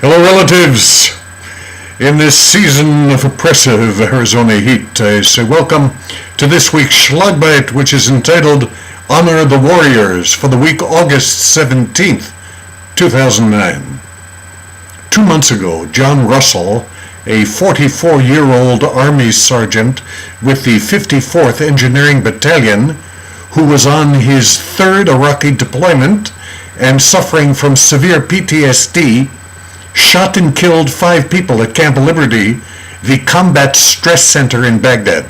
Hello, relatives. In this season of oppressive Arizona heat, I say welcome to this week's Schlag Bite, which is entitled Honor the Warriors for the week August 17th, 2009. 2 months ago, John Russell, a 44-year-old Army sergeant with the 54th Engineering Battalion, who was on his third Iraqi deployment and suffering from severe PTSD, shot and killed 5 people at Camp Liberty, the combat stress center in Baghdad.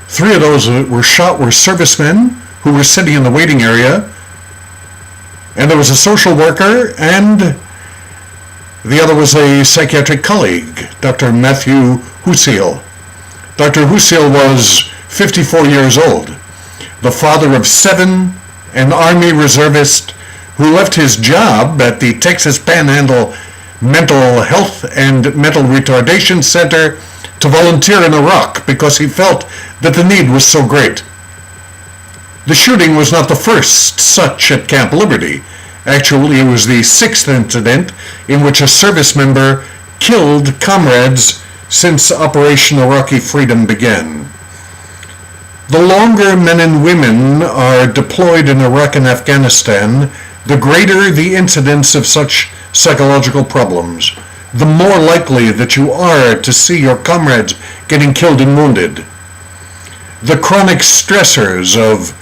3 of those that were shot were servicemen who were sitting in the waiting area, and there was a social worker, and the other was a psychiatric colleague, Dr. Matthew Husil. Dr. Husil was 54 years old, the father of 7, an Army reservist who left his job at the Texas Panhandle Mental Health and Mental Retardation Center to volunteer in Iraq because he felt that the need was so great. The shooting was not the first such at Camp Liberty. Actually, it was the 6th incident in which a service member killed comrades since Operation Iraqi Freedom began. The longer men and women are deployed in Iraq and Afghanistan, the greater the incidence of such psychological problems, the more likely that you are to see your comrades getting killed and wounded. The chronic stressors of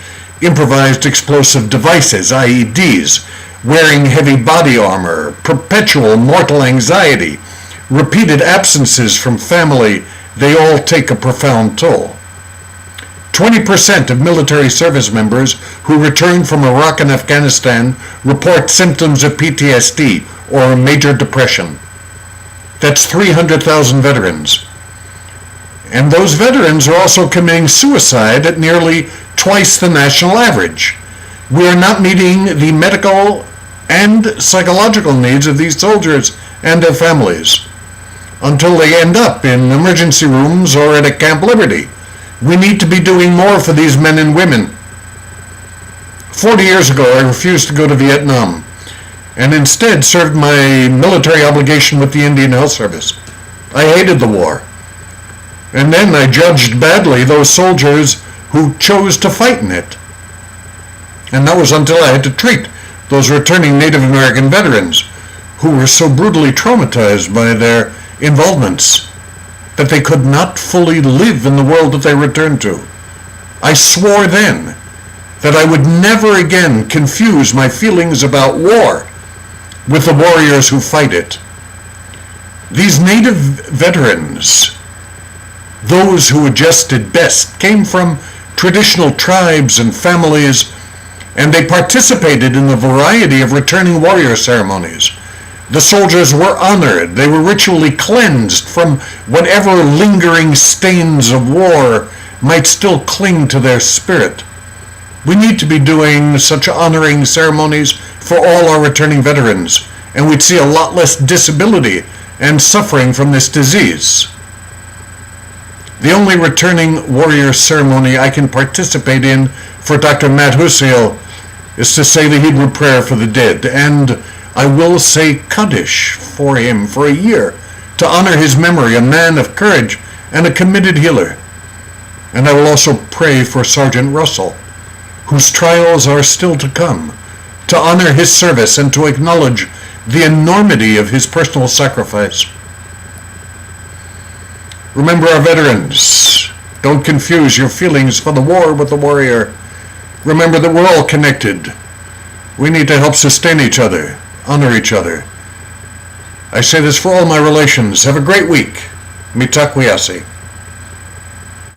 improvised explosive devices, IEDs, wearing heavy body armor, perpetual mortal anxiety, repeated absences from family, they all take a profound toll. 20% of military service members who return from Iraq and Afghanistan report symptoms of PTSD or major depression. That's 300,000 veterans. And those veterans are also committing suicide at nearly twice the national average. We are not meeting the medical and psychological needs of these soldiers and their families until they end up in emergency rooms or at a Camp Liberty. We need to be doing more for these men and women. 40 years ago, I refused to go to Vietnam and instead served my military obligation with the Indian Health Service. I hated the war. And then I judged badly those soldiers who chose to fight in it. And that was until I had to treat those returning Native American veterans who were so brutally traumatized by their involvements that they could not fully live in the world that they returned to. I swore then that I would never again confuse my feelings about war with the warriors who fight it. These native veterans, those who adjusted best, came from traditional tribes and families, and they participated in the variety of returning warrior ceremonies. The soldiers were honored. They were ritually cleansed from whatever lingering stains of war might still cling to their spirit. We need to be doing such honoring ceremonies for all our returning veterans, and we'd see a lot less disability and suffering from this disease. The only returning warrior ceremony I can participate in for Dr. Matt Husil is to say the Hebrew prayer for the dead, and I will say Kaddish for him for a year to honor his memory, a man of courage and a committed healer. And I will also pray for Sergeant Russell, whose trials are still to come, to honor his service and to acknowledge the enormity of his personal sacrifice. Remember our veterans. Don't confuse your feelings for the war with the warrior. Remember that we're all connected. We need to help sustain each other, honor each other. I say this for all my relations. Have a great week. Mitakwiyasi.